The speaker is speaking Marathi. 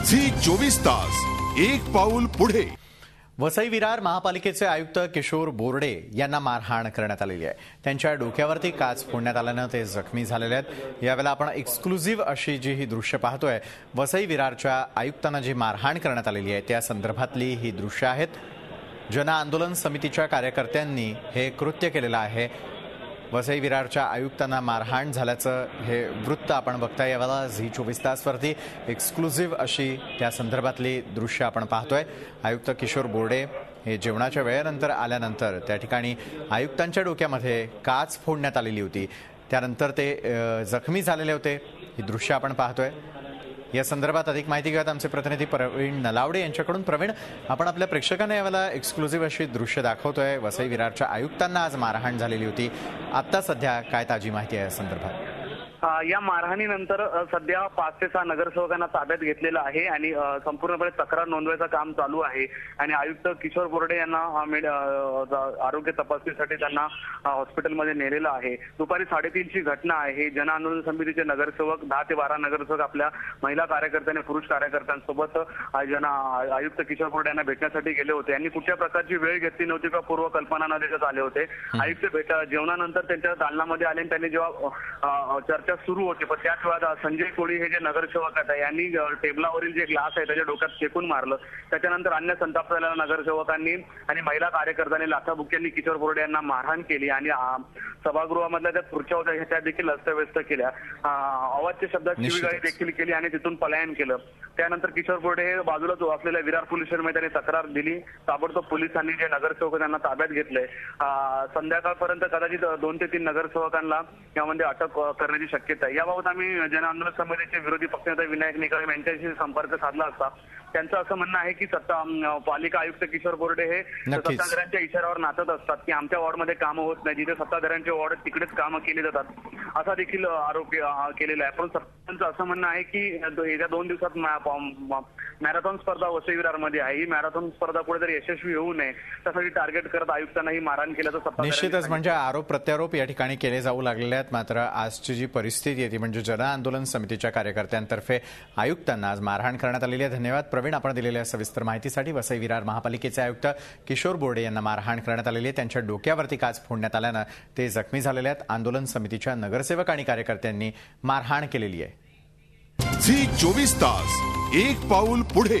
झी 24 तास एक पाऊल पुढे। वसई विरार महापालिकेचे आयुक्त किशोर बोर्डे यांना मारहाण करण्यात आलेली आहे। त्यांच्या डोक्यावरती काच फोडण्यात आल्यानं ते जखमी झालेले आहेत। यावेळेला आपण एक्सक्लुझिव्ह अशी जी ही दृश्य पाहतोय, वसई विरारच्या आयुक्तांना जी मारहाण करण्यात आलेली आहे त्या संदर्भातली ही दृश्य आहेत। जन आंदोलन समितीच्या कार्यकर्त्यांनी हे कृत्य केलेलं आहे। वसई विरारच्या आयुक्तांना मारहाण झाल्याचं हे वृत्त आपण बघताय। यावेळेला झी 24 तासवरती एक्सक्लुझिव्ह अशी त्या संदर्भातली दृश्य आपण पाहतोय। आयुक्त किशोर बोर्डे हे जेवणाच्या वेळेनंतर आल्यानंतर त्या ठिकाणी आयुक्तांच्या डोक्यामध्ये काच फोडण्यात आलेली होती। त्यानंतर ते जखमी झालेले होते। ही दृश्य आपण पाहतोय। या संदर्भात अधिक माहिती घेऊयात आमचे प्रतिनिधी प्रवीण नलावडे यांच्याकडून। प्रवीण, आपण आपल्या प्रेक्षकांना यावेळेला एक्सक्लुझिव्ह अशी दृश्य दाखवतोय। वसई विरारच्या आयुक्तांना आज मारहाण झालेली होती। आता सध्या काय ताजी माहिती आहे या संदर्भात? या मारहाणीनंतर सध्या 5 ते 6 नगरसेवकांना ताब्यात घेतलेलं आहे आणि संपूर्णपणे तक्रार नोंदवायचं काम चालू आहे। आणि आयुक्त किशोर बोर्डे यांना आरोग्य तपासणीसाठी त्यांना हॉस्पिटलमध्ये नेलेलं आहे। दुपारी 3:30ची घटना आहे। जन आंदोलन समितीचे नगरसेवक 10 ते 12 नगरसेवक आपल्या महिला कार्यकर्त्यांनी पुरुष कार्यकर्त्यांसोबत आयुक्त किशोर बोर्डे यांना भेटण्यासाठी गेले होते। यांनी कुठल्या प्रकारची वेळ घेतली नव्हती किंवा पूर्वकल्पना न देण्यात आले होते। आयुक्त जेवणानंतर त्यांच्या दालनामध्ये आले आणि त्यांनी जेव्हा चर्चा सुरू होते, पण त्याच वेळात संजय कोळी हे जे नगरसेवक आहेत यांनी टेबलावरील जे ग्लास आहे त्याच्या डोक्यात फेकून मारलं। त्याच्यानंतर अन्य संताप झालेल्या नगरसेवकांनी आणि महिला कार्यकर्त्यांनी लाथाबुक्क्यांनी किशोर बोर्डे यांना मारहाण केली आणि सभागृहामधल्या त्या खुर्च्या होत्या त्या देखील अस्तव्यस्त केल्या। अवाच्य शब्दात शिवीगाळी देखील केली आणि तिथून पलायन केलं। त्यानंतर किशोर बोर्डे हे बाजूलाच असलेल्या विरार पोलीस स्टेशनमध्ये त्यांनी तक्रार दिली। ताबडतोब पोलिसांनी जे नगरसेवक त्यांना ताब्यात घेतलंय। संध्याकाळपर्यंत कदाचित 2 ते 3 नगरसेवकांना यामध्ये अटक करण्याची शक्यता आहे। याबाबत आम्ही जन आंदोलन समितीचे विरोधी पक्षनेते विनायक निकम यांच्याशी संपर्क साधला असता त्यांचं असं म्हणणं आहे की पालिका आयुक्त किशोर बोर्डे हे सत्ताधाऱ्यांच्या इशाऱ्यावर नाचत असतात की आमच्या वॉर्डमध्ये कामं होत नाही, जिथे सत्ताधाऱ्यांचे वॉर्ड तिकडेच कामं केली जातात असा देखील आरोप केलेला आहे। पण सत्ताधाऱ्यांचं असं म्हणणं आहे की येत्या 2 दिवसात मॅरेथॉन स्पर्धा वसई विरारमध्ये आहे। ही मॅरेथॉन स्पर्धा कुठेतरी यशस्वी होऊ नये त्यासाठी टार्गेट करत आयुक्तांना ही मारहाण केल्याचं निश्चितच म्हणजे आरोप प्रत्यारोप या ठिकाणी केले जाऊ लागलेले आहेत। मात्र आजची जी परिस्थिती आहे ती म्हणजे जन आंदोलन समितीच्या कार्यकर्त्यांतर्फे आयुक्तांना आज मारहाण करण्यात आलेली आहे। धन्यवाद प्रवीण, आपण दिलेल्या सविस्तर माहितीसाठी। वसई विरार महापालिकेचे आयुक्त किशोर बोर्डे यांना मारहाण करण्यात आलेली आहे। त्यांच्या डोक्यावरती काच फोडण्यात आल्यानं ते जखमी झालेले आहेत। आंदोलन समितीच्या नगरसेवक आणि कार्यकर्त्यांनी मारहाण केलेली आहे। झी 24 तास एक पाऊल पुढे।